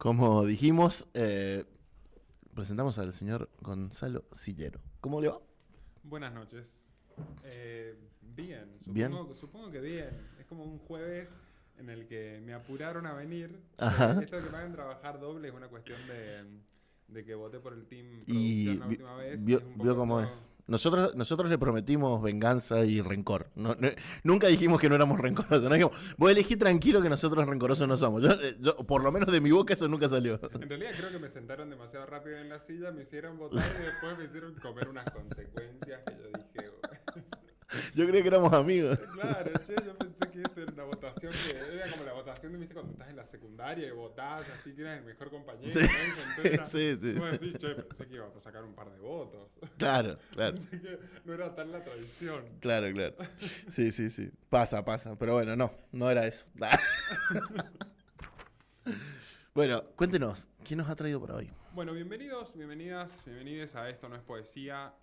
Como dijimos, presentamos al señor Gonzalo Sillero. ¿Cómo le va? Buenas noches. Bien, ¿Bien? supongo que bien. Es como un jueves en el que me apuraron a venir. Ajá. Esto de que me hagan trabajar doble es una cuestión de que voté por el team Y producción la última vez. vio, Es un vio poco cómo es. todo. Nosotros le prometimos venganza y rencor. Nunca dijimos que no éramos rencorosos. No dijimos, vos elegí tranquilo que nosotros rencorosos no somos. Por lo menos de mi boca eso nunca salió. En realidad creo que me sentaron demasiado rápido en la silla, me hicieron votar y después me hicieron comer unas consecuencias que yo dije. Yo creía que éramos amigos. Claro, che, yo pensé que esta era una votación que era como la votación de, viste, cuando estás en la secundaria y votás, así que eras el mejor compañero, Sí, ¿no? Entonces era, sí. vos decís, che, pensé que iba a sacar un par de votos. Claro, claro. Pensé que no era tan la tradición. Claro. Sí. Pasa. Pero bueno, no era eso. Bueno, cuéntenos, ¿quién nos ha traído por hoy? Bueno, bienvenidas a Esto No es Poesía.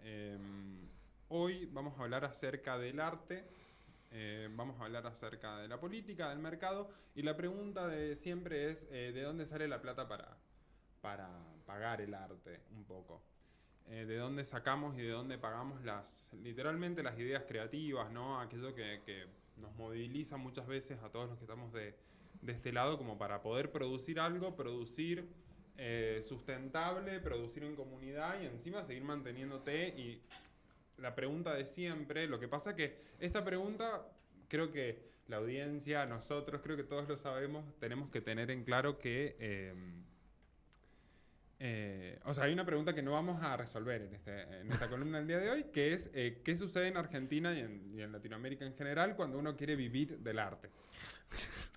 Hoy vamos a hablar acerca del arte, vamos a hablar acerca de la política, del mercado, y la pregunta de siempre es, ¿de dónde sale la plata para pagar el arte un poco? ¿De dónde sacamos y de dónde pagamos literalmente las ideas creativas, ¿no? Aquello que nos moviliza muchas veces a todos los que estamos de este lado como para poder producir algo, producir sustentable, producir en comunidad y encima seguir manteniéndote. Y la pregunta de siempre, lo que pasa que esta pregunta creo que la audiencia, nosotros, creo que todos lo sabemos, tenemos que tener en claro que o sea, hay una pregunta que no vamos a resolver en esta columna del día de hoy, que es ¿qué sucede en Argentina y en Latinoamérica en general cuando uno quiere vivir del arte?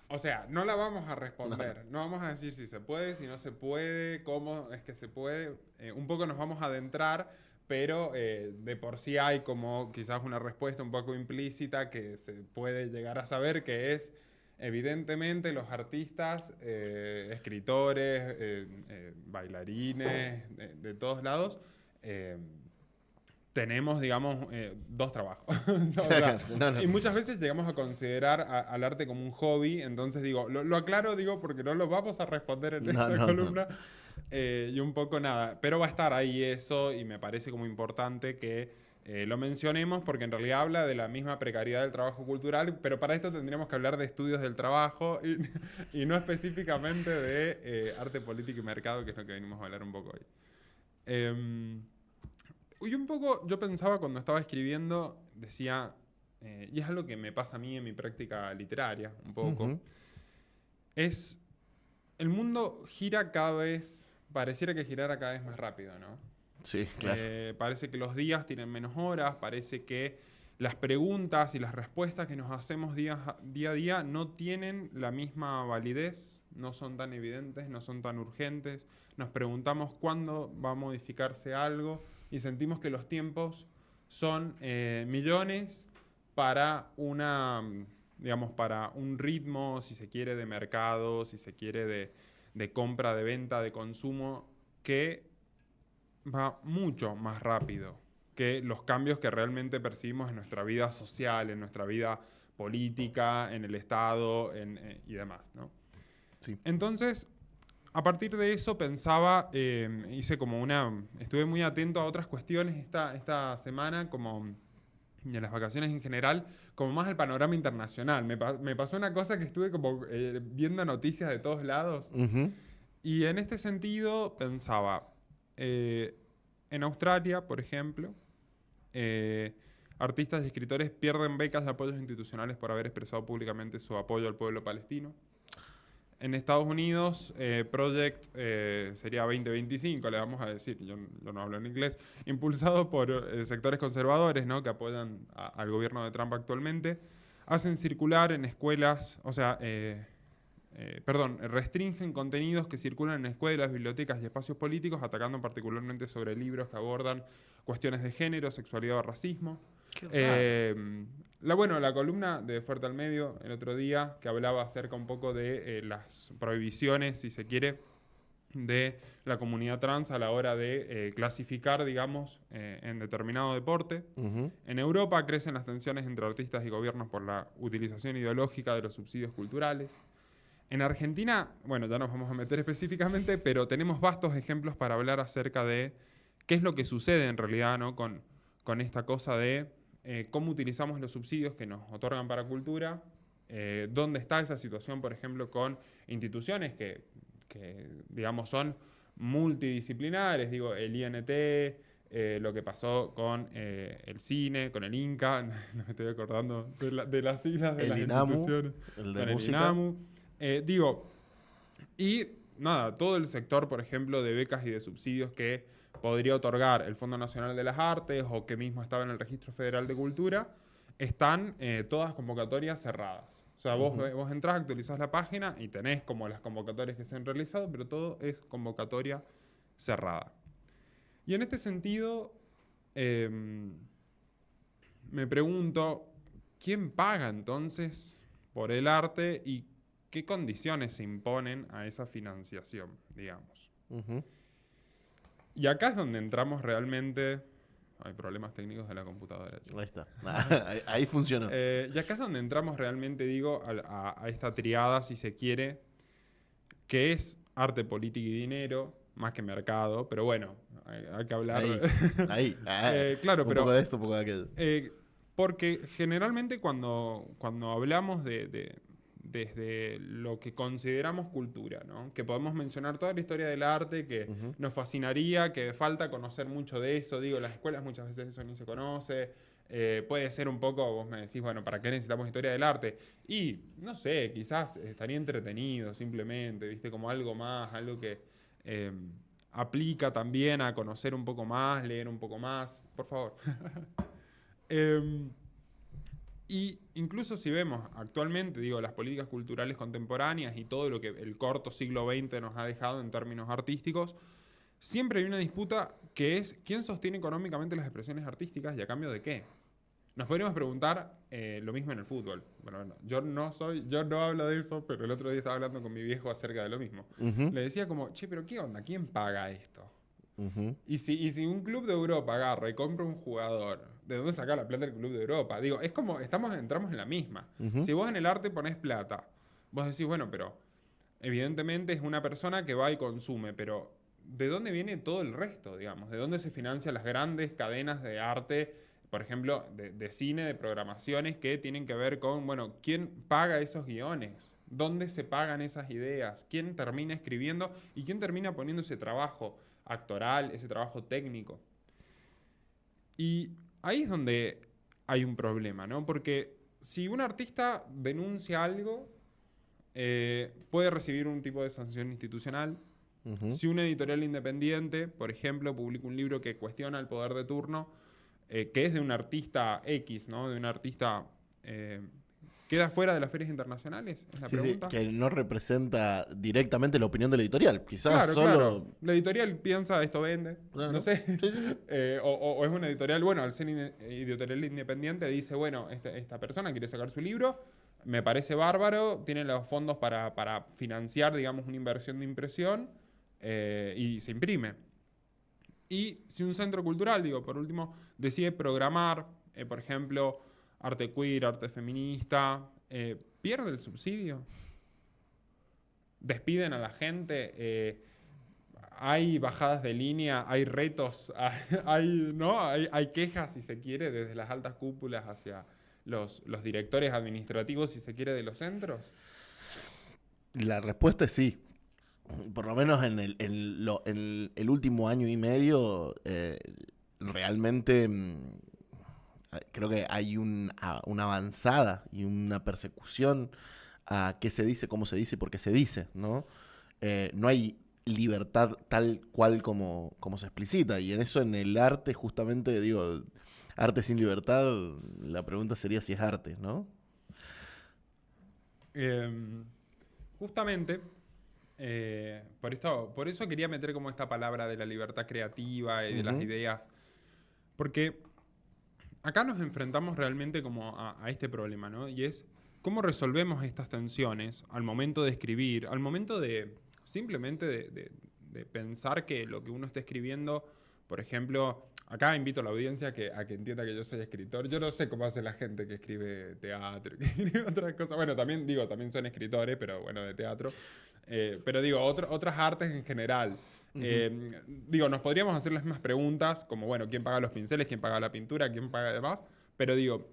O sea, no la vamos a responder, no vamos a decir si se puede, si no se puede, cómo es que se puede. Un poco nos vamos a adentrar, pero de por sí hay como quizás una respuesta un poco implícita que se puede llegar a saber, que es evidentemente los artistas, escritores, bailarines, de todos lados, eh, tenemos, digamos, dos trabajos. O sea, No. y muchas veces llegamos a considerar al arte como un hobby, entonces digo, lo aclaro, digo, porque no lo vamos a responder en esta No. columna, y un poco nada, pero va a estar ahí eso y me parece como importante que lo mencionemos porque en realidad habla de la misma precariedad del trabajo cultural, pero para esto tendríamos que hablar de estudios del trabajo y no específicamente de arte, política y mercado, que es lo que venimos a hablar un poco hoy. Y un poco yo pensaba cuando estaba escribiendo, decía, y es algo que me pasa a mí en mi práctica literaria, un poco, Ujú. es el mundo gira cada vez, pareciera que girara cada vez más rápido, ¿no? Sí, claro. Parece que los días tienen menos horas, parece que las preguntas y las respuestas que nos hacemos día a día no tienen la misma validez, no son tan evidentes, no son tan urgentes. Nos preguntamos cuándo va a modificarse algo y sentimos que los tiempos son millones para digamos, para un ritmo, si se quiere, de mercado, si se quiere, de compra, de venta, de consumo, que va mucho más rápido que los cambios que realmente percibimos en nuestra vida social, en nuestra vida política, en el Estado y demás, ¿no? Sí. Entonces, a partir de eso pensaba, estuve muy atento a otras cuestiones esta semana, como y en las vacaciones en general, como más el panorama internacional. Me pasó una cosa que estuve como viendo noticias de todos lados. Ujú. Y en este sentido pensaba, eh, en Australia, por ejemplo, eh, artistas y escritores pierden becas de apoyos institucionales por haber expresado públicamente su apoyo al pueblo palestino. En Estados Unidos, Project sería 2025, le vamos a decir, yo no hablo en inglés, impulsado por sectores conservadores, ¿no?, que apoyan al gobierno de Trump actualmente, hacen circular en escuelas, restringen contenidos que circulan en escuelas, bibliotecas y espacios políticos, atacando particularmente sobre libros que abordan cuestiones de género, sexualidad o racismo. Qué raro. La columna de Fuerte al Medio el otro día, que hablaba acerca un poco de las prohibiciones, si se quiere, de la comunidad trans a la hora de clasificar, digamos, en determinado deporte. Ujú. En Europa crecen las tensiones entre artistas y gobiernos por la utilización ideológica de los subsidios culturales. En Argentina, bueno, ya nos vamos a meter específicamente, pero tenemos vastos ejemplos para hablar acerca de qué es lo que sucede en realidad, ¿no? con esta cosa de cómo utilizamos los subsidios que nos otorgan para cultura, dónde está esa situación, por ejemplo, con instituciones que digamos, son multidisciplinares, digo, el INT, lo que pasó con el cine, con el INCA, no me estoy acordando de las siglas de El las INAMU, instituciones, el de con el música. INAMU. Digo, y nada, todo el sector, por ejemplo, de becas y de subsidios que podría otorgar el Fondo Nacional de las Artes o que mismo estaba en el Registro Federal de Cultura, están todas convocatorias cerradas. O sea, vos entrás, actualizás la página y tenés como las convocatorias que se han realizado, pero todo es convocatoria cerrada. Y en este sentido, me pregunto, ¿quién paga entonces por el arte y qué condiciones se imponen a esa financiación, digamos? Ujú. Y acá es donde entramos realmente... Hay problemas técnicos de la computadora, chicos. Ahí está. Ahí funcionó. Y acá es donde entramos realmente, digo, a esta triada, si se quiere, que es arte, política y dinero, más que mercado, pero bueno, hay que hablar... Ahí. Claro, un pero... poco de esto, un poco de aquello. Porque generalmente cuando hablamos desde lo que consideramos cultura, ¿no? Que podemos mencionar toda la historia del arte, que nos fascinaría, que falta conocer mucho de eso. Digo, en las escuelas muchas veces eso ni se conoce. Puede ser un poco, vos me decís, bueno, ¿para qué necesitamos historia del arte? Y, no sé, quizás estaría entretenido simplemente, ¿viste? Como algo más, algo que aplica también a conocer un poco más, leer un poco más. Por favor. Y incluso si vemos actualmente, digo, las políticas culturales contemporáneas y todo lo que el corto siglo XX nos ha dejado en términos artísticos, siempre hay una disputa que es quién sostiene económicamente las expresiones artísticas y a cambio de qué. Nos podríamos preguntar lo mismo en el fútbol. Bueno, yo no hablo de eso, pero el otro día estaba hablando con mi viejo acerca de lo mismo. Le decía como, che, pero ¿qué onda? ¿Quién paga esto? Y si un club de Europa agarra y compra un jugador, ¿de dónde saca la plata el club de Europa? Digo, es como, entramos en la misma. Si vos en el arte ponés plata, vos decís, bueno, pero evidentemente es una persona que va y consume, pero ¿de dónde viene todo el resto, digamos? ¿De dónde se financian las grandes cadenas de arte, por ejemplo, de cine, de programaciones que tienen que ver con, bueno, ¿quién paga esos guiones? ¿Dónde se pagan esas ideas? ¿Quién termina escribiendo y quién termina poniendo ese trabajo actoral, ese trabajo técnico? Y ahí es donde hay un problema, ¿no? Porque si un artista denuncia algo, puede recibir un tipo de sanción institucional. Si una editorial independiente, por ejemplo, publica un libro que cuestiona el poder de turno, que es de un artista X, ¿no? De un artista... ¿queda fuera de las ferias internacionales? Es la pregunta. Sí, que no representa directamente la opinión de la editorial. Quizás Claro, solo... claro. La editorial piensa esto vende, Claro. no sé. Sí, sí. O es una editorial, bueno, al ser editorial independiente dice, bueno, esta persona quiere sacar su libro, me parece bárbaro, tiene los fondos para financiar, digamos, una inversión de impresión y se imprime. Y si un centro cultural, digo, por último, decide programar, por ejemplo, arte queer, arte feminista, pierde el subsidio. Despiden a la gente, hay bajadas de línea, hay retos, hay quejas, si se quiere, desde las altas cúpulas hacia los directores administrativos, si se quiere, de los centros. La respuesta es sí. Por lo menos en el último año y medio, realmente creo que hay una avanzada y una persecución a qué se dice, cómo se dice y por qué se dice, ¿no? No hay libertad tal cual como se explicita. Y en eso, en el arte, justamente, digo, arte sin libertad, la pregunta sería si es arte, ¿no? Justamente... por eso quería meter como esta palabra de la libertad creativa y de las ideas, porque acá nos enfrentamos realmente como a este problema, ¿no? Y es cómo resolvemos estas tensiones al momento de escribir, al momento de simplemente de pensar que lo que uno está escribiendo, por ejemplo, acá invito a la audiencia a que entienda que yo soy escritor. Yo no sé cómo hace la gente que escribe teatro, que escribe otras cosas. Bueno, también son escritores, pero bueno, de teatro. Pero digo, otras artes en general. Digo, nos podríamos hacer las mismas preguntas, como, bueno, ¿quién paga los pinceles? ¿Quién paga la pintura? ¿Quién paga demás? Pero digo,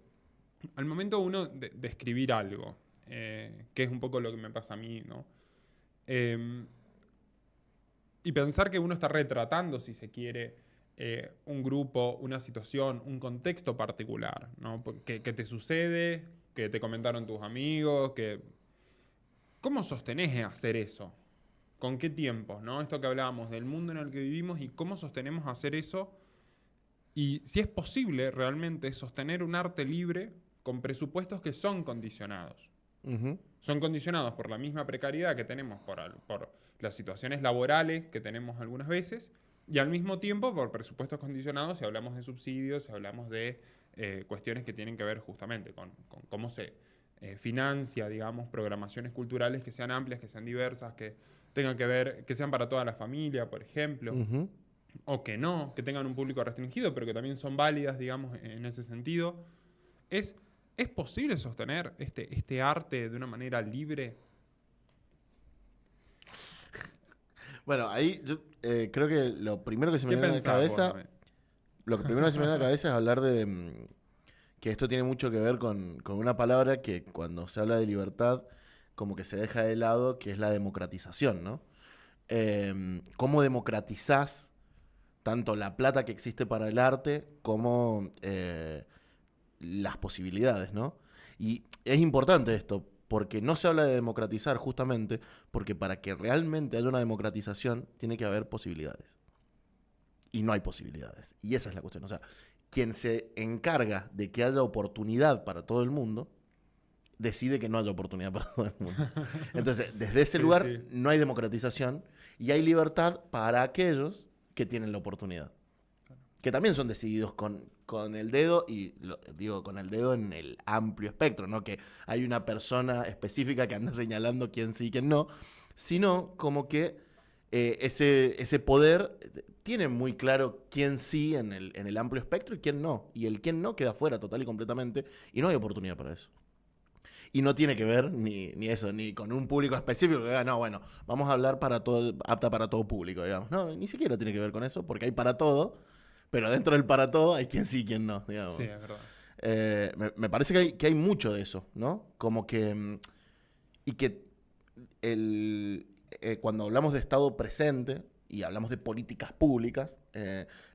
al momento uno de escribir algo, que es un poco lo que me pasa a mí, ¿no? Y pensar que uno está retratando, si se quiere, un grupo, una situación, un contexto particular, ¿no? Que te sucede, que te comentaron tus amigos, ¿cómo sostenés hacer eso? ¿Con qué tiempos, no? Esto que hablábamos del mundo en el que vivimos y cómo sostenemos hacer eso. Y si es posible realmente sostener un arte libre con presupuestos que son condicionados. Ujú. Son condicionados por la misma precariedad que tenemos, por las situaciones laborales que tenemos algunas veces, y al mismo tiempo por presupuestos condicionados si hablamos de subsidios, si hablamos de cuestiones que tienen que ver justamente con cómo se financia, digamos, programaciones culturales que sean amplias, que sean diversas, que tengan que ver, que sean para toda la familia, por ejemplo. Ujú. O que no, que tengan un público restringido, pero que también son válidas, digamos, en ese sentido. ¿Es posible sostener este arte de una manera libre? Bueno, ahí yo creo que lo primero que se me ¿Qué viene a la pensás vos, cabeza, Noé? lo que primero que se me viene a la cabeza es hablar de que esto tiene mucho que ver con una palabra que cuando se habla de libertad como que se deja de lado, que es la democratización, ¿no? ¿Cómo democratizás tanto la plata que existe para el arte como las posibilidades, ¿no? Y es importante esto, porque no se habla de democratizar justamente porque para que realmente haya una democratización tiene que haber posibilidades. Y no hay posibilidades. Y esa es la cuestión. O sea, quien se encarga de que haya oportunidad para todo el mundo, decide que no haya oportunidad para todo el mundo. Entonces, desde ese Sí, lugar sí. no hay democratización y hay libertad para aquellos que tienen la oportunidad. Que también son decididos con el dedo, y digo con el dedo en el amplio espectro, no que hay una persona específica que anda señalando quién sí y quién no, sino como que ese poder tiene muy claro quién sí en el amplio espectro y quién no. Y el quién no queda fuera total y completamente, y no hay oportunidad para eso. Y no tiene que ver ni eso, ni con un público específico que diga, no, bueno, vamos a hablar para todo, apta para todo público, digamos. No, ni siquiera tiene que ver con eso, porque hay para todo, pero dentro del para todo hay quien sí y quien no, digamos. Sí, es verdad. Me parece que hay mucho de eso, ¿no? Como que... Y que cuando hablamos de Estado presente y hablamos de políticas públicas,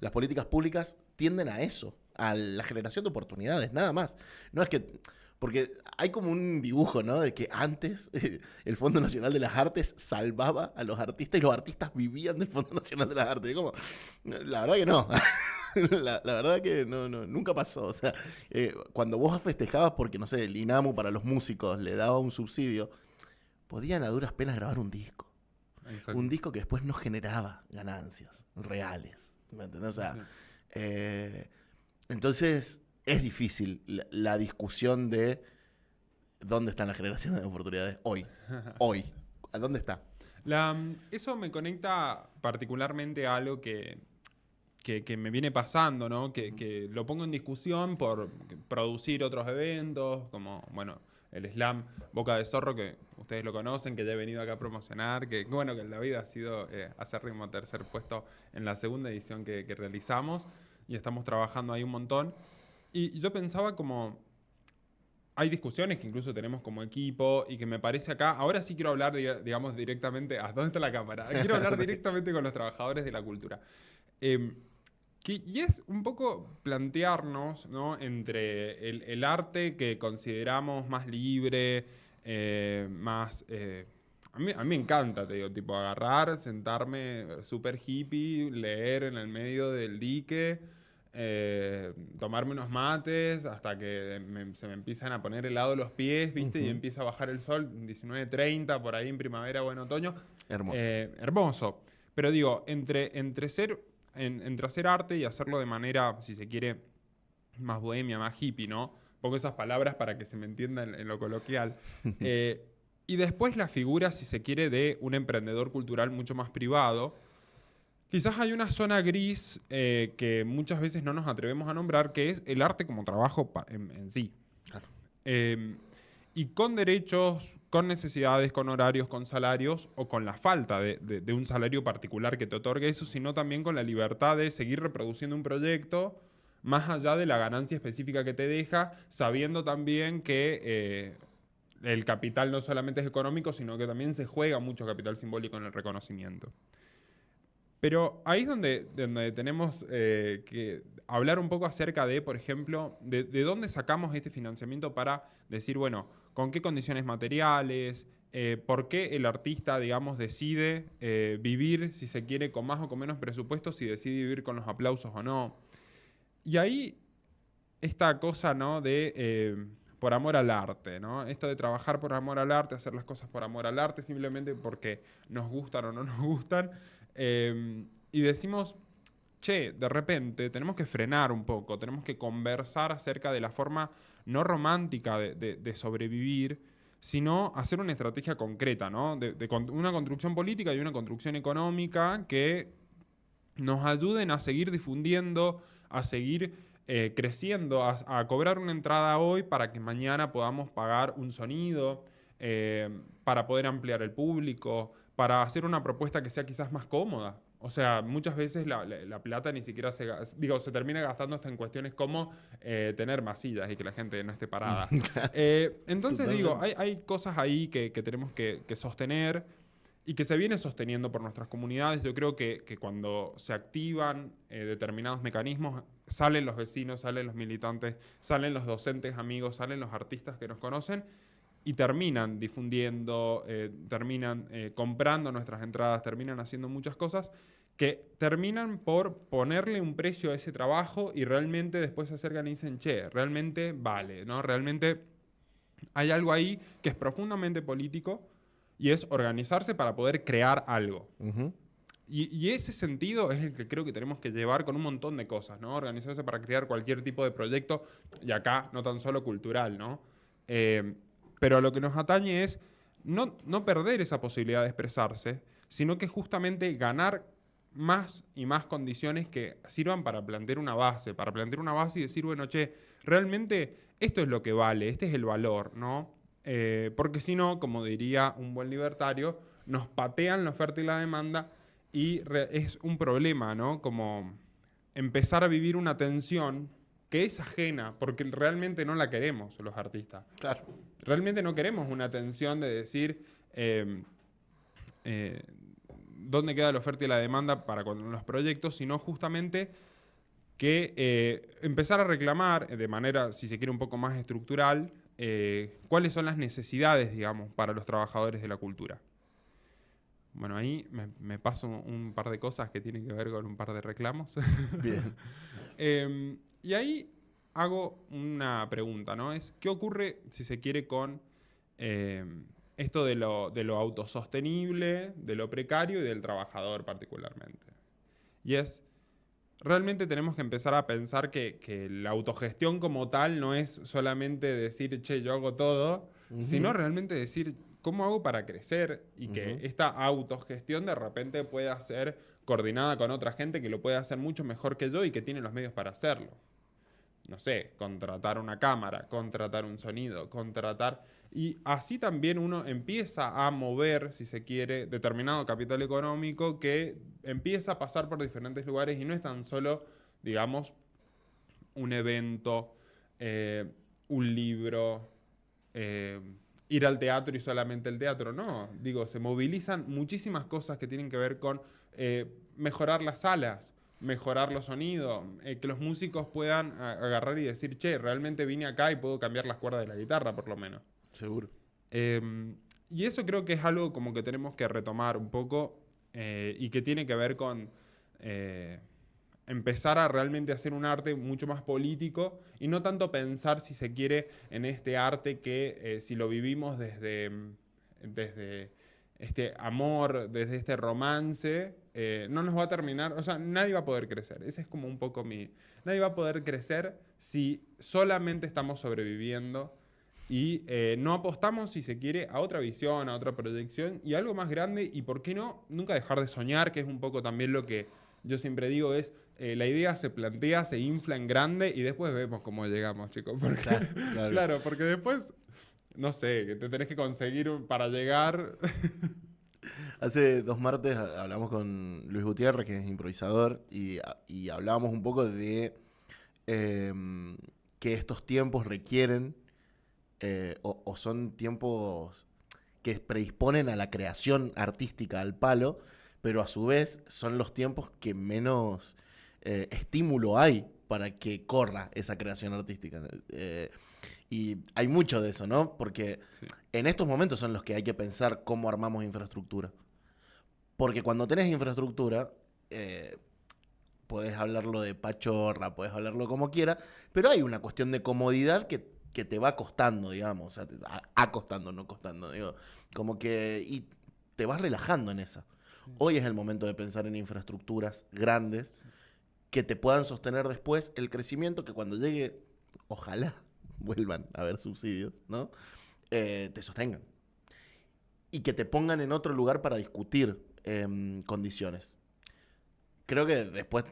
las políticas públicas tienden a eso, a la generación de oportunidades, nada más. No es que... Porque hay como un dibujo, ¿no? De que antes el Fondo Nacional de las Artes salvaba a los artistas y los artistas vivían del Fondo Nacional de las Artes. Y como, la verdad que no. La verdad que nunca pasó. O sea, cuando vos festejabas porque, no sé, el INAMU para los músicos le daba un subsidio, podían a duras penas grabar un disco. Exacto. Un disco que después no generaba ganancias reales. ¿Me entendés? O sea, Sí. entonces es difícil la discusión de dónde están las generaciones de oportunidades hoy. Hoy. ¿A dónde está? Eso me conecta particularmente a algo que me viene pasando, ¿no? Que lo pongo en discusión por producir otros eventos, como, bueno, el Slam Boca de Zorro, que ustedes lo conocen, que ya he venido acá a promocionar, que bueno, que en la vida ha sido acérrimo tercer puesto en la segunda edición que realizamos, y estamos trabajando ahí un montón. Y yo pensaba como... Hay discusiones que incluso tenemos como equipo y que me parece acá... Ahora sí quiero hablar, digamos, directamente... ¿Dónde está la cámara? Quiero hablar directamente con los trabajadores de la cultura. Y es un poco plantearnos, ¿no? Entre el arte que consideramos más libre, más... a mí me encanta, te digo, tipo agarrar, sentarme súper hippie, leer en el medio del dique, tomarme unos mates hasta que se me empiezan a poner helado los pies, ¿viste? Y empieza a bajar el sol, 19:30, por ahí en primavera o en otoño. Hermoso. Hermoso. Pero digo, entre hacer arte y hacerlo de manera, si se quiere, más bohemia, más hippie, ¿no? Pongo esas palabras para que se me entienda en lo coloquial. Y después la figura, si se quiere, de un emprendedor cultural mucho más privado, Quizás hay una zona gris que muchas veces no nos atrevemos a nombrar, que es el arte como trabajo en sí. Claro. Y con derechos, con necesidades, con horarios, con salarios o con la falta de un salario particular que te otorgue eso, sino también con la libertad de seguir reproduciendo un proyecto más allá de la ganancia específica que te deja, sabiendo también que el capital no solamente es económico, sino que también se juega mucho capital simbólico en el reconocimiento. Pero ahí es donde tenemos que hablar un poco acerca de, por ejemplo, de dónde sacamos este financiamiento para decir, bueno, con qué condiciones materiales, por qué el artista, digamos, decide vivir, si se quiere, con más o con menos presupuesto, si decide vivir con los aplausos o no. Y ahí esta cosa, ¿no? De por amor al arte, ¿no? Esto de trabajar por amor al arte, hacer las cosas por amor al arte, simplemente porque nos gustan o no nos gustan. Y decimos, che, de repente tenemos que frenar un poco, tenemos que conversar acerca de la forma no romántica de sobrevivir, sino hacer una estrategia concreta, ¿no? Una construcción política y una construcción económica que nos ayuden a seguir difundiendo, a seguir creciendo, a cobrar una entrada hoy para que mañana podamos pagar un sonido, para poder ampliar el público, para hacer una propuesta que sea quizás más cómoda. O sea, muchas veces la plata ni siquiera se termina gastando hasta en cuestiones como tener más sillas y que la gente no esté parada. Entonces digo, hay cosas ahí que tenemos que sostener y que se viene sosteniendo por nuestras comunidades. Yo creo que cuando se activan determinados mecanismos, salen los vecinos, salen los militantes, salen los docentes amigos, salen los artistas que nos conocen y terminan difundiendo, terminan comprando nuestras entradas, terminan haciendo muchas cosas que terminan por ponerle un precio a ese trabajo y realmente después se acercan y dicen, che, realmente vale, ¿no? Realmente hay algo ahí que es profundamente político y es organizarse para poder crear algo. Uh-huh. Y ese sentido es el que creo que tenemos que llevar con un montón de cosas, ¿no? Organizarse para crear cualquier tipo de proyecto, y acá no tan solo cultural, ¿no? Pero lo que nos atañe es no perder esa posibilidad de expresarse, sino que justamente ganar más y más condiciones que sirvan para plantear una base y decir, bueno, che, realmente esto es lo que vale, este es el valor, ¿no? Porque si no, como diría un buen libertario, nos patean la oferta y la demanda y es un problema, ¿no? Como empezar a vivir una tensión que es ajena, porque realmente no la queremos los artistas. Claro. Realmente no queremos una tensión de decir dónde queda la oferta y la demanda para con los proyectos, sino justamente que empezar a reclamar de manera, si se quiere, un poco más estructural, cuáles son las necesidades, digamos, para los trabajadores de la cultura. Bueno, ahí me paso un par de cosas que tienen que ver con un par de reclamos. Bien. Y ahí hago una pregunta, ¿no? Es, ¿qué ocurre, si se quiere, con esto de lo autosostenible, de lo precario y del trabajador particularmente? Y es, realmente tenemos que empezar a pensar que la autogestión como tal no es solamente decir, che, yo hago todo, sino realmente decir, ¿cómo hago para crecer? Y que esta autogestión de repente pueda ser coordinada con otra gente que lo puede hacer mucho mejor que yo y que tiene los medios para hacerlo. No sé, contratar una cámara, contratar un sonido, contratar... Y así también uno empieza a mover, si se quiere, determinado capital económico que empieza a pasar por diferentes lugares y no es tan solo, digamos, un evento, un libro, ir al teatro y solamente el teatro. No, digo, se movilizan muchísimas cosas que tienen que ver con mejorar las salas, mejorar los sonidos, que los músicos puedan agarrar y decir, che, realmente vine acá y puedo cambiar las cuerdas de la guitarra, por lo menos. Seguro. Y eso creo que es algo como que tenemos que retomar un poco y que tiene que ver con empezar a realmente hacer un arte mucho más político y no tanto pensar, si se quiere, en este arte que si lo vivimos desde este amor, desde este romance, no nos va a terminar, o sea, nadie va a poder crecer. Ese es como un poco nadie va a poder crecer si solamente estamos sobreviviendo y no apostamos, si se quiere, a otra visión, a otra proyección y algo más grande y, ¿por qué no? Nunca dejar de soñar, que es un poco también lo que yo siempre digo es, la idea se plantea, se infla en grande y después vemos cómo llegamos, chicos. Porque, Claro. claro, porque después, no sé, que te tenés que conseguir para llegar. Hace 2 martes hablamos con Luis Gutiérrez, que es improvisador, y hablábamos un poco de que estos tiempos requieren o son tiempos que predisponen a la creación artística al palo, pero a su vez son los tiempos que menos estímulo hay para que corra esa creación artística. Y hay mucho de eso, ¿no? Porque Sí. en estos momentos son los que hay que pensar cómo armamos infraestructura. Porque cuando tenés infraestructura, podés hablarlo de pachorra, podés hablarlo como quieras, pero hay una cuestión de comodidad que te va costando, digamos. O sea, costando, no costando, digo. Como que... Y te vas relajando en esa. Sí. Hoy es el momento de pensar en infraestructuras grandes que te puedan sostener después el crecimiento que cuando llegue, ojalá vuelvan a haber subsidios, ¿no? Te sostengan. Y que te pongan en otro lugar para discutir condiciones. Creo que después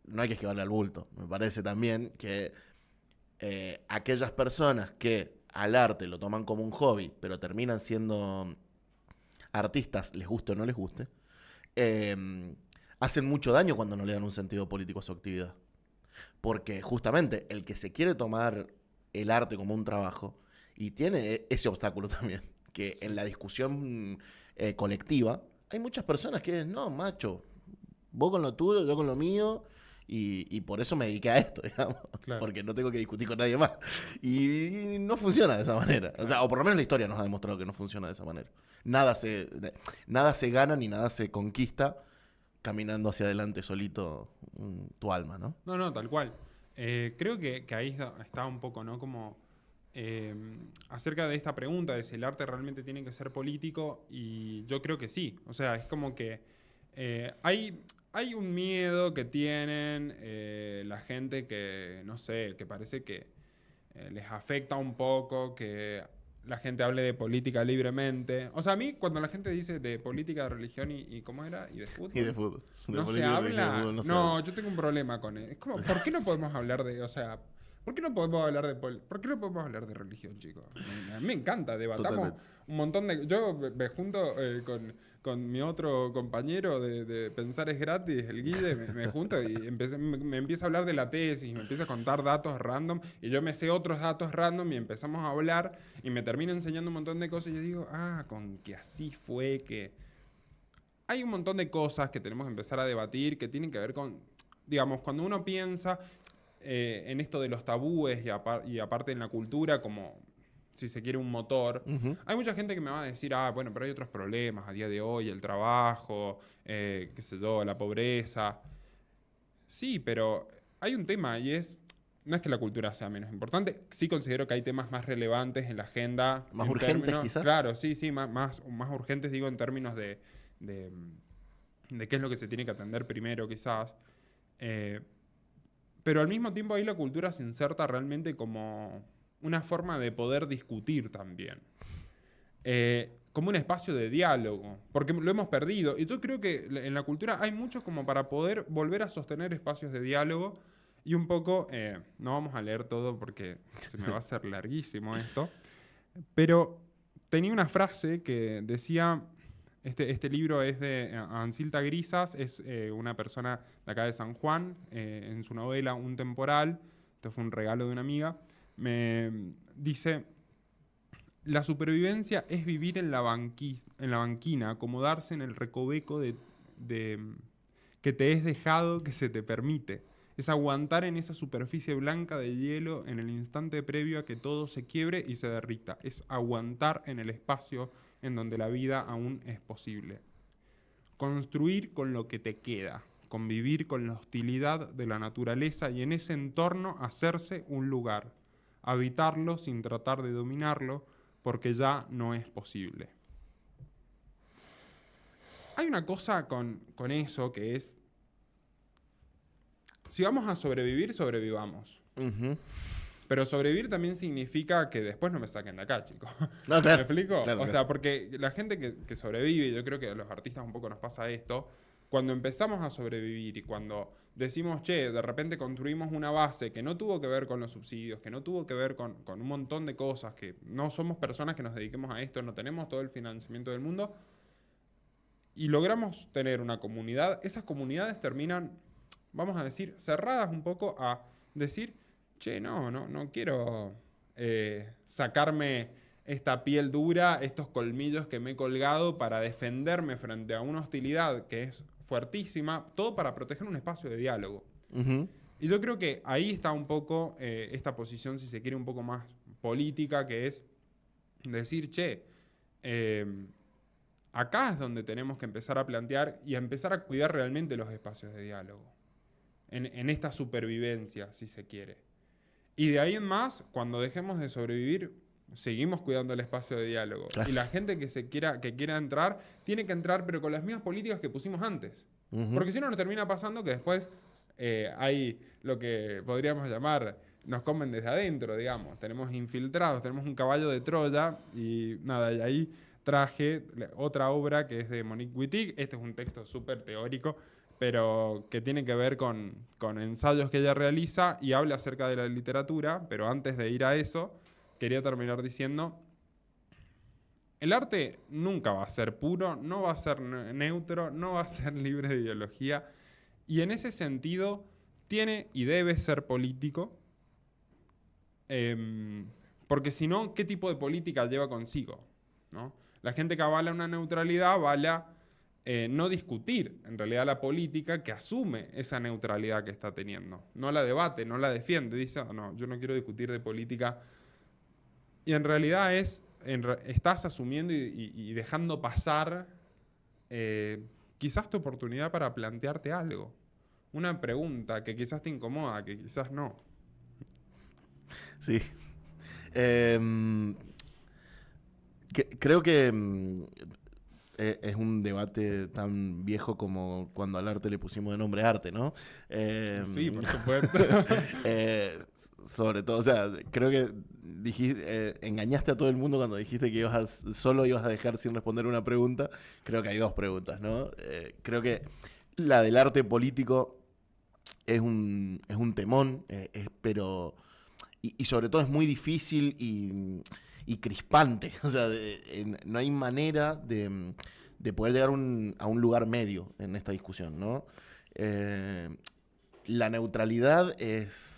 no hay que esquivarle al bulto. Me parece también que aquellas personas que al arte lo toman como un hobby, pero terminan siendo artistas, les guste o no les guste, hacen mucho daño cuando no le dan un sentido político a su actividad. Porque justamente el que se quiere tomar el arte como un trabajo, y tiene ese obstáculo también, que en la discusión colectiva, hay muchas personas que no, macho, vos con lo tuyo, yo con lo mío, y por eso me dediqué a esto, digamos, Claro. porque no tengo que discutir con nadie más. Y no funciona de esa manera. O sea, o por lo menos la historia nos ha demostrado que no funciona de esa manera. Nada se gana ni nada se conquista caminando hacia adelante solito tu alma, ¿no? No, tal cual. Creo que ahí está un poco, ¿no? Como acerca de esta pregunta de si el arte realmente tiene que ser político, y yo creo que sí. O sea, es como que hay un miedo que tienen la gente que, no sé, que parece que les afecta un poco, que la gente hable de política libremente. O sea, a mí cuando la gente dice de política, de religión y ¿cómo era? Y de fútbol. Y de fútbol. De No se política, de habla. fútbol, no se No, habla. yo tengo un problema con él. Es como, ¿por qué no podemos hablar de, o sea, ¿por qué no podemos hablar de ¿por qué no podemos hablar de religión, chicos? A mí me encanta, debatamos Totalmente. un montón de... Yo me junto con mi otro compañero de Pensar es Gratis, el Guille, me junto y me empieza a hablar de la tesis, me empieza a contar datos random, y yo me sé otros datos random y empezamos a hablar y me termina enseñando un montón de cosas y yo digo, con que así fue que... Hay un montón de cosas que tenemos que empezar a debatir que tienen que ver con, digamos, cuando uno piensa en esto de los tabúes y aparte en la cultura como, si se quiere, un motor. Ujú. Hay mucha gente que me va a decir, bueno, pero hay otros problemas a día de hoy, el trabajo, qué sé yo, la pobreza. Sí, pero hay un tema y no es que la cultura sea menos importante, sí considero que hay temas más relevantes en la agenda. Más en urgentes, quizás. Claro, sí, más urgentes, digo, en términos de qué es lo que se tiene que atender primero, quizás. Pero al mismo tiempo ahí la cultura se inserta realmente como una forma de poder discutir también. Como un espacio de diálogo, porque lo hemos perdido. Y yo creo que en la cultura hay mucho como para poder volver a sostener espacios de diálogo. Y un poco, no vamos a leer todo porque se me va a hacer larguísimo esto, pero tenía una frase que decía... Este libro es de Ancilta Grisas, es una persona de acá de San Juan, en su novela Un Temporal, esto fue un regalo de una amiga, me dice, la supervivencia es vivir en la banquina, acomodarse en el recoveco que te es dejado, que se te permite. Es aguantar en esa superficie blanca de hielo en el instante previo a que todo se quiebre y se derrita. Es aguantar en el espacio en donde la vida aún es posible. Construir con lo que te queda, convivir con la hostilidad de la naturaleza y en ese entorno hacerse un lugar, habitarlo sin tratar de dominarlo, porque ya no es posible. Hay una cosa con eso que es, si vamos a sobrevivir, sobrevivamos. Ujú. Pero sobrevivir también significa que después no me saquen de acá, chicos. No, ¿Me claro. explico? Claro, o sea, porque la gente que sobrevive, yo creo que a los artistas un poco nos pasa esto, cuando empezamos a sobrevivir y cuando decimos, che, de repente construimos una base que no tuvo que ver con los subsidios, que no tuvo que ver con un montón de cosas, que no somos personas que nos dediquemos a esto, no tenemos todo el financiamiento del mundo, y logramos tener una comunidad, esas comunidades terminan, vamos a decir, cerradas un poco a decir, che, no quiero sacarme esta piel dura, estos colmillos que me he colgado para defenderme frente a una hostilidad que es fuertísima, todo para proteger un espacio de diálogo. Ujú. Y yo creo que ahí está un poco esta posición, si se quiere, un poco más política, que es decir, che, acá es donde tenemos que empezar a plantear y a empezar a cuidar realmente los espacios de diálogo, en esta supervivencia, si se quiere. Y de ahí en más, cuando dejemos de sobrevivir, seguimos cuidando el espacio de diálogo. Claro. Y la gente que quiera entrar, tiene que entrar, pero con las mismas políticas que pusimos antes. Ujú. Porque si no, nos termina pasando que después hay lo que podríamos llamar, nos comen desde adentro, digamos. Tenemos infiltrados, tenemos un caballo de Troya y nada, y ahí traje otra obra que es de Monique Wittig. Este es un texto súper teórico, pero que tiene que ver con ensayos que ella realiza y habla acerca de la literatura, pero antes de ir a eso, quería terminar diciendo, el arte nunca va a ser puro, no va a ser neutro, no va a ser libre de ideología, y en ese sentido tiene y debe ser político, porque si no, ¿qué tipo de política lleva consigo? ¿No? La gente que avala una neutralidad avala no discutir en realidad la política que asume esa neutralidad que está teniendo. No la debate, no la defiende, dice, no, yo no quiero discutir de política. Y en realidad estás asumiendo y dejando pasar quizás tu oportunidad para plantearte algo. Una pregunta que quizás te incomoda, que quizás no. Sí. Creo que es un debate tan viejo como cuando al arte le pusimos de nombre arte, ¿no? Sí, por supuesto. Sobre todo, o sea, creo que engañaste a todo el mundo cuando dijiste que solo ibas a dejar sin responder una pregunta. Creo que hay dos preguntas, ¿no? Creo que la del arte político es un temón, pero... Y sobre todo es muy difícil y crispante. O sea, no hay manera de poder llegar a un lugar medio en esta discusión, ¿no? La neutralidad es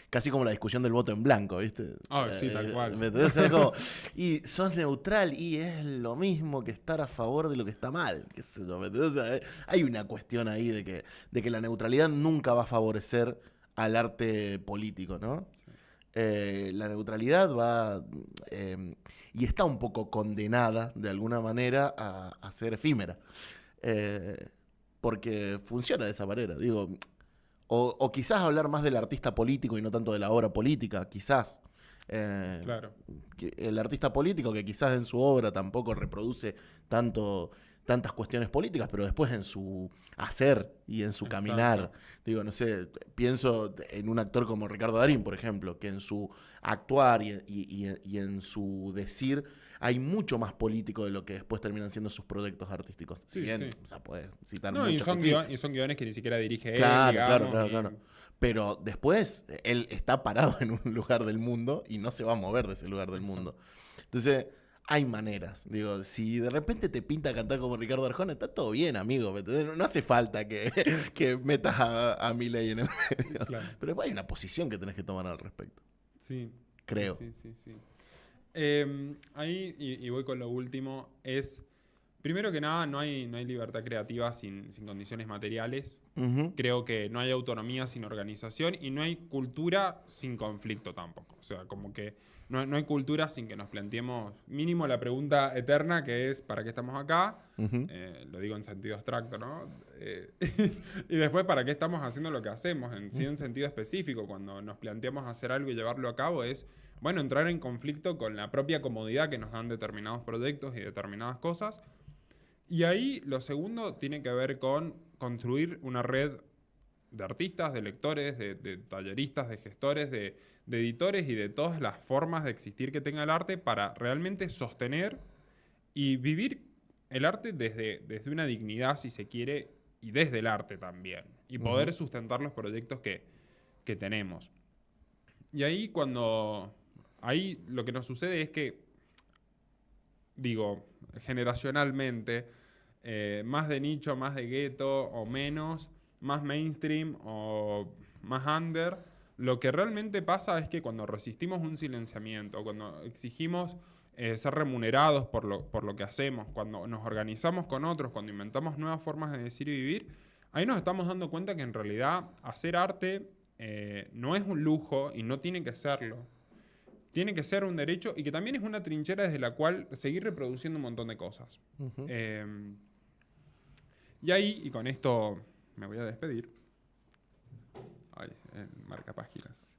casi como la discusión del voto en blanco, ¿viste? Sí, tal cual. ¿Me entendés? Es como, y sos neutral y es lo mismo que estar a favor de lo que está mal. ¿Qué sé yo? ¿Me entendés? O sea, hay una cuestión ahí de que la neutralidad nunca va a favorecer al arte político, ¿no? La neutralidad va y está un poco condenada de alguna manera a ser efímera, porque funciona de esa manera, digo, o quizás hablar más del artista político y no tanto de la obra política, quizás. Claro. El artista político que quizás en su obra tampoco reproduce tantas cuestiones políticas, pero después en su hacer y en su caminar. Exacto. Digo, no sé, pienso en un actor como Ricardo Darín, por ejemplo, que en su actuar y en su decir hay mucho más político de lo que después terminan siendo sus proyectos artísticos. Si Sí, bien, sí. o sea, puedes citar No, y muchos son, que sí. y son guiones que ni siquiera dirige Claro, él, digamos. claro. Pero después él está parado en un lugar del mundo y no se va a mover de ese lugar del mundo. Entonces, hay maneras. Digo, si de repente te pinta cantar como Ricardo Arjona, está todo bien, amigo. ¿Me entendés? No hace falta que metas a Milei en el medio. Claro. Pero hay una posición que tenés que tomar al respecto. Sí. Creo. Sí. Ahí, y voy con lo último, es, primero que nada, no hay libertad creativa sin condiciones materiales. Uh-huh. Creo que no hay autonomía sin organización y no hay cultura sin conflicto tampoco. O sea, como que no hay cultura sin que nos planteemos mínimo la pregunta eterna que es ¿para qué estamos acá? Uh-huh. Lo digo en sentido abstracto, ¿no? Y después ¿para qué estamos haciendo lo que hacemos? Sí, en sentido específico, cuando nos planteamos hacer algo y llevarlo a cabo es, bueno, entrar en conflicto con la propia comodidad que nos dan determinados proyectos y determinadas cosas. Y ahí lo segundo tiene que ver con construir una red de artistas, de lectores, de talleristas, de gestores, de editores y de todas las formas de existir que tenga el arte para realmente sostener y vivir el arte desde una dignidad, si se quiere, y desde el arte también. Y poder sustentar los proyectos que tenemos. Y ahí ahí lo que nos sucede es que, digo, generacionalmente, más de nicho, más de gueto o menos, más mainstream o más under, lo que realmente pasa es que cuando resistimos un silenciamiento, cuando exigimos ser remunerados por lo que hacemos, cuando nos organizamos con otros, cuando inventamos nuevas formas de decir y vivir, ahí nos estamos dando cuenta que en realidad hacer arte no es un lujo y no tiene que serlo. Tiene que ser un derecho y que también es una trinchera desde la cual seguir reproduciendo un montón de cosas. Y ahí, y con esto me voy a despedir. Ay, el marcapáginas.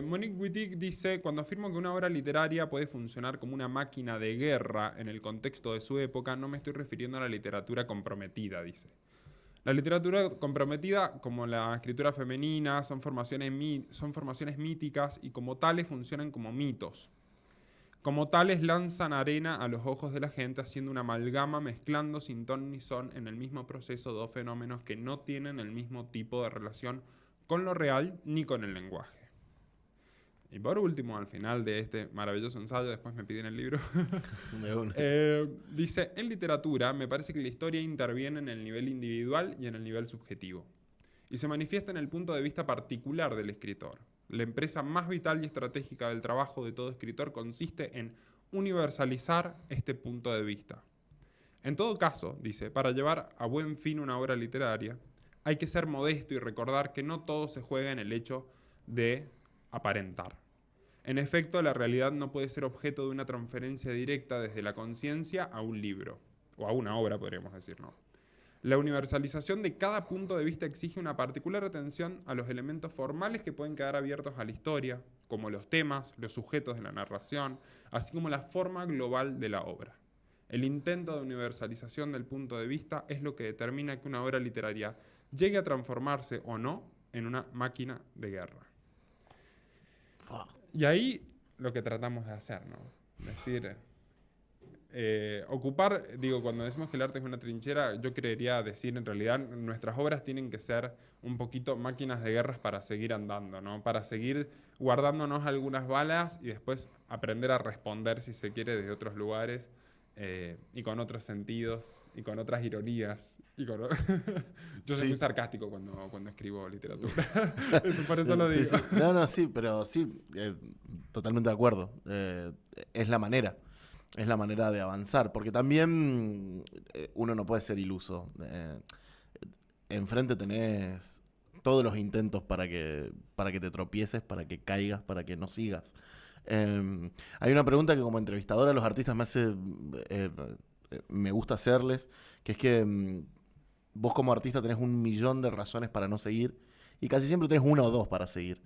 Monique Wittig dice, cuando afirmo que una obra literaria puede funcionar como una máquina de guerra en el contexto de su época, no me estoy refiriendo a la literatura comprometida, dice. La literatura comprometida, como la escritura femenina, son formaciones míticas y como tales funcionan como mitos. Como tales lanzan arena a los ojos de la gente haciendo una amalgama mezclando sin ton ni son en el mismo proceso dos fenómenos que no tienen el mismo tipo de relación con lo real ni con el lenguaje. Y por último, al final de este maravilloso ensayo, después me piden el libro, dice, en literatura me parece que la historia interviene en el nivel individual y en el nivel subjetivo. Y se manifiesta en el punto de vista particular del escritor. La empresa más vital y estratégica del trabajo de todo escritor consiste en universalizar este punto de vista. En todo caso, dice, para llevar a buen fin una obra literaria, hay que ser modesto y recordar que no todo se juega en el hecho de aparentar. En efecto, la realidad no puede ser objeto de una transferencia directa desde la conciencia a un libro, o a una obra, podríamos decir, ¿no? La universalización de cada punto de vista exige una particular atención a los elementos formales que pueden quedar abiertos a la historia, como los temas, los sujetos de la narración, así como la forma global de la obra. El intento de universalización del punto de vista es lo que determina que una obra literaria llegue a transformarse o no en una máquina de guerra. Y ahí lo que tratamos de hacer, ¿no? Es decir, ocupar, digo, cuando decimos que el arte es una trinchera, yo creería decir, en realidad, nuestras obras tienen que ser un poquito máquinas de guerras para seguir andando, ¿no? Para seguir guardándonos algunas balas y después aprender a responder, si se quiere, desde otros lugares y con otros sentidos y con otras ironías. Yo soy muy sarcástico cuando escribo literatura. Por eso lo digo. Sí. No, sí, pero sí, totalmente de acuerdo. Es la manera. Es la manera de avanzar, porque también uno no puede ser iluso. Enfrente tenés todos los intentos para que te tropieces, para que caigas, para que no sigas. Hay una pregunta que como entrevistadora a los artistas me gusta hacerles, que es que vos como artista tenés 1.000.000 de razones para no seguir y casi siempre tenés una o dos para seguir.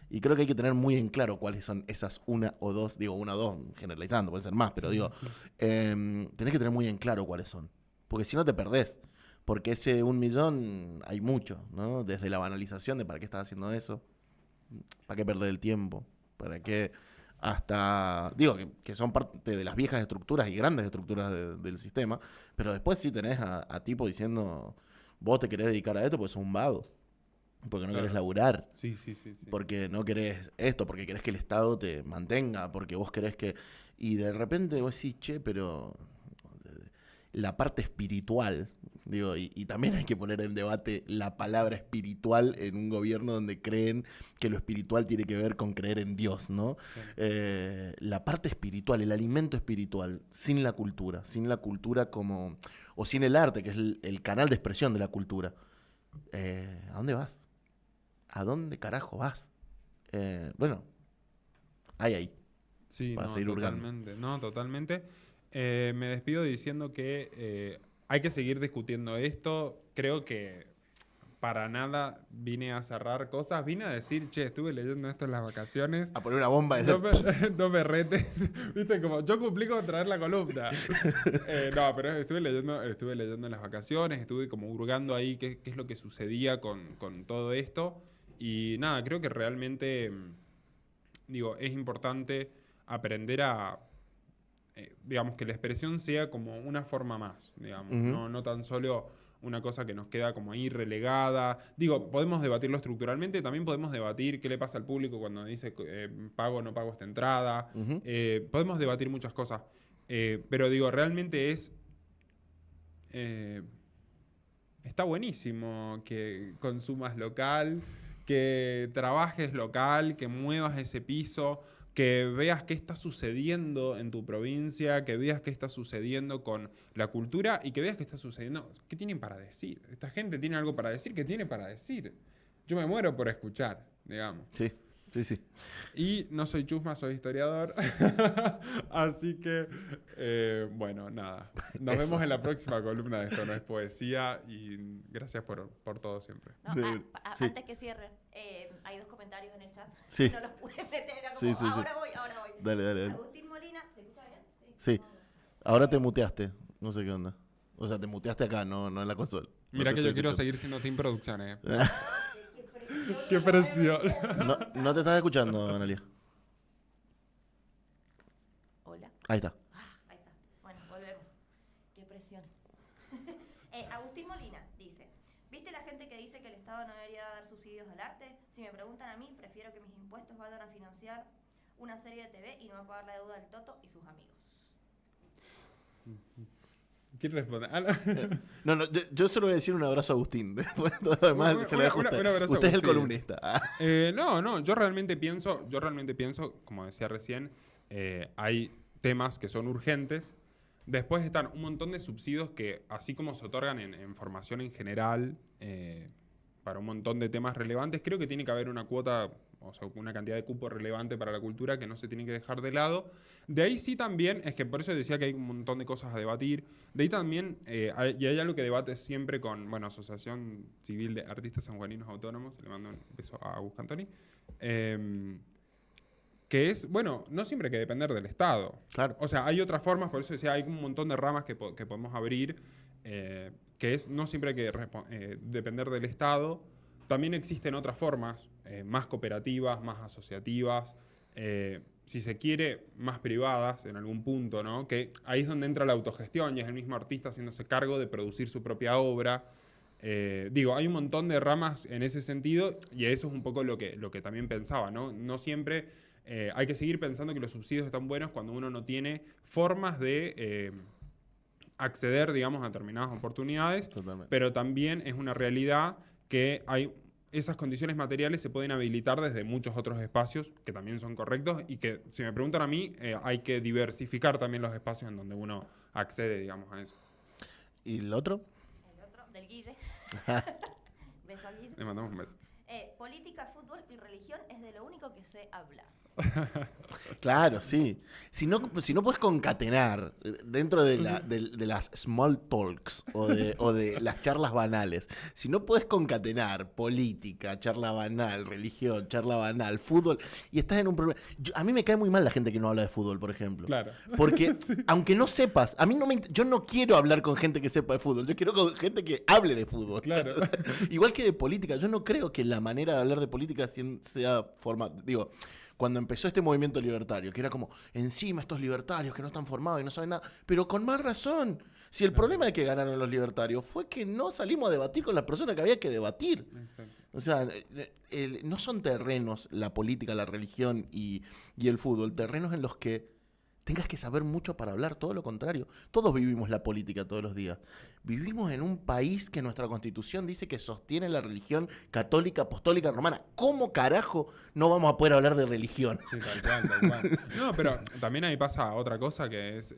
Y creo que hay que tener muy en claro cuáles son esas una o dos, digo una o dos generalizando, pueden ser más, pero digo, tenés que tener muy en claro cuáles son, porque si no te perdés, porque ese 1.000.000 hay mucho, ¿no? Desde la banalización de para qué estás haciendo eso, para qué perder el tiempo, para qué, hasta, digo, que son parte de las viejas estructuras y grandes estructuras del sistema, pero después sí tenés a tipo diciendo, vos te querés dedicar a esto porque sos un vago. Porque no querés laburar. Sí. Porque no querés esto, porque querés que el Estado te mantenga, porque vos querés que... Y de repente vos decís, che, pero la parte espiritual, digo, y también hay que poner en debate la palabra espiritual en un gobierno donde creen que lo espiritual tiene que ver con creer en Dios, ¿no? Sí. La parte espiritual, el alimento espiritual, sin la cultura como... O sin el arte, que es el canal de expresión de la cultura. ¿A dónde vas? ¿A dónde carajo vas? Bueno, ahí. Sí, para seguir totalmente. No, totalmente. Me despido diciendo que hay que seguir discutiendo esto. Creo que para nada vine a cerrar cosas. Vine a decir, che, estuve leyendo esto en las vacaciones. A poner una bomba. No me reten. Viste, como yo cumplí con traer la columna. No, pero estuve leyendo en las vacaciones. Estuve como hurgando ahí qué es lo que sucedía con todo esto. Y nada, creo que realmente, digo, es importante aprender a digamos, que la expresión sea como una forma más, digamos, Ujú. no tan solo una cosa que nos queda como ahí relegada. Digo, podemos debatirlo estructuralmente, también podemos debatir qué le pasa al público cuando dice pago o no pago esta entrada. Ujú. Podemos debatir muchas cosas. Pero digo, realmente eh, está buenísimo que consumas local, que trabajes local, que muevas ese piso, que veas qué está sucediendo en tu provincia, que veas qué está sucediendo con la cultura y que veas qué está sucediendo, qué tienen para decir. Esta gente tiene algo para decir, ¿qué tiene para decir? Yo me muero por escuchar, digamos. Sí, sí, sí. Y no soy chusma, soy historiador. Así que, bueno, nada. Nos Eso. vemos en la próxima columna de Esto no es poesía y gracias por todo siempre. No, De- sí. antes que cierre, hay 2 comentarios en el chat. Sí. No los pude meter, era Sí, como, sí, sí. ahora voy, ahora voy. Dale, dale, dale. Agustín Molina, ¿se escucha bien? Sí. Ahora te muteaste. No sé qué onda. O sea, te muteaste acá, no en la consola. No Mira te que yo estoy quiero escuchando. seguir siendo Team Producciones. Qué presión. ¡Qué presión! No te estás escuchando, Analia. Hola. Ahí está. Ahí está. Bueno, volvemos. Qué presión. Agustín Molina dice, ¿viste la gente que dice que el Estado no debería dar subsidios al arte? Si me preguntan a mí, prefiero que mis impuestos vayan a financiar una serie de TV y no a pagar la deuda del Toto y sus amigos. ¿Quién responde? Ah, no. No, yo solo voy a decir un abrazo a Agustín. Después todo lo demás se lo dejo a usted. un abrazo a Usted es el Agustín. columnista. No, yo realmente pienso, como decía recién, hay temas que son urgentes. Después están un montón de subsidios que, así como se otorgan en formación en general, para un montón de temas relevantes, creo que tiene que haber una cuota, o sea, una cantidad de cupo relevante para la cultura que no se tiene que dejar de lado. De ahí sí también, es que por eso decía que hay un montón de cosas a debatir. De ahí también, hay algo que debate siempre con, bueno, Asociación Civil de Artistas Sanjuaninos Autónomos, le mando un beso a Gus Cantoni, que es, bueno, no siempre hay que depender del Estado. Claro. O sea, hay otras formas, por eso decía, hay un montón de ramas que podemos abrir, que es, no siempre hay que depender del Estado. También existen otras formas, más cooperativas, más asociativas, si se quiere, más privadas en algún punto, ¿no? Que ahí es donde entra la autogestión y es el mismo artista haciéndose cargo de producir su propia obra. Digo, hay un montón de ramas en ese sentido y eso es un poco lo que también pensaba, ¿no? No siempre hay que seguir pensando que los subsidios están buenos cuando uno no tiene formas de acceder, digamos, a determinadas oportunidades, Totalmente. pero también es una realidad que hay esas condiciones materiales se pueden habilitar desde muchos otros espacios que también son correctos y que, si me preguntan a mí, hay que diversificar también los espacios en donde uno accede, digamos, a eso. ¿Y el otro? El otro, del Guille. Beso al Guille. Le mandamos un beso. Política, fútbol y religión es de lo único que sé hablar. Claro, sí. Si no puedes concatenar dentro de las small talks o de las charlas banales, si no puedes concatenar política, charla banal, religión, charla banal, fútbol, y estás en un problema. A mí me cae muy mal la gente que no habla de fútbol, por ejemplo. Claro. Porque aunque no sepas, a mí yo no quiero hablar con gente que sepa de fútbol, yo quiero con gente que hable de fútbol. Claro. Igual que de política, yo no creo que la manera de hablar de política sea forma, digo, cuando empezó este movimiento libertario, que era como, encima estos libertarios que no están formados y no saben nada, pero con más razón. Si el problema de que ganaron los libertarios fue que no salimos a debatir con las personas que había que debatir. Exacto. O sea, no son terrenos la política, la religión y el fútbol, terrenos en los que tengas que saber mucho para hablar, todo lo contrario. Todos vivimos la política todos los días. Vivimos en un país que nuestra constitución dice que sostiene la religión católica, apostólica, romana. ¿Cómo carajo no vamos a poder hablar de religión? Sí, tal cual, tal cual. No, pero también ahí pasa otra cosa que es,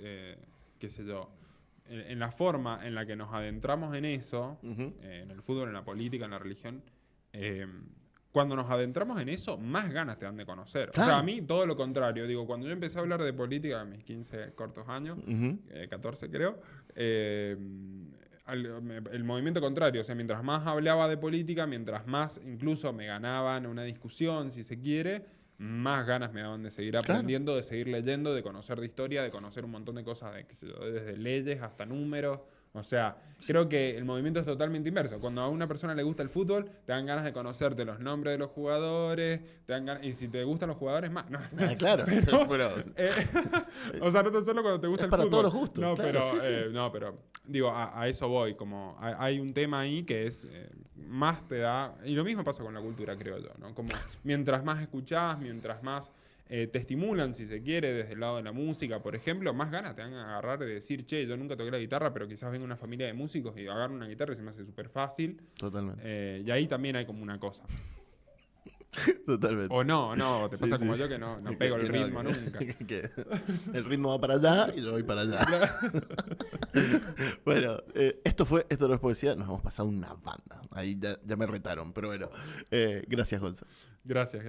qué sé yo, en la forma en la que nos adentramos en eso, Ujú. en el fútbol, en la política, en la religión, cuando nos adentramos en eso, más ganas te dan de conocer. Claro. O sea, a mí todo lo contrario. Digo, cuando yo empecé a hablar de política en mis 15 cortos años, Ujú. 14 creo, el movimiento contrario. O sea, mientras más hablaba de política, mientras más incluso me ganaban una discusión, si se quiere, más ganas me daban de seguir aprendiendo, de seguir leyendo, de conocer de historia, de conocer un montón de cosas, qué sé yo, desde leyes hasta números. O sea, creo que el movimiento es totalmente inverso. Cuando a una persona le gusta el fútbol, te dan ganas de conocerte los nombres de los jugadores, y si te gustan los jugadores, más. No. Claro, pero O sea, no tan solo cuando te gusta es el para fútbol. todos los gustos, No, claro, pero, sí, sí. no, pero digo, a eso voy. Como hay un tema ahí que es más te da. Y lo mismo pasa con la cultura, creo yo, ¿no? Como mientras más escuchás, mientras más te estimulan, si se quiere, desde el lado de la música, por ejemplo, más ganas te van a agarrar de decir, che, yo nunca toqué la guitarra, pero quizás venga una familia de músicos y agarro una guitarra y se me hace súper fácil. Totalmente. Y ahí también hay como una cosa. Totalmente. O no, te Sí, pasa sí. como yo que no pego el Que ritmo que- nunca. que el ritmo va para allá y yo voy para allá. Bueno, esto no es poesía, nos hemos pasado una banda. Ahí ya me retaron, pero bueno. Gracias, Gonzalo. Gracias.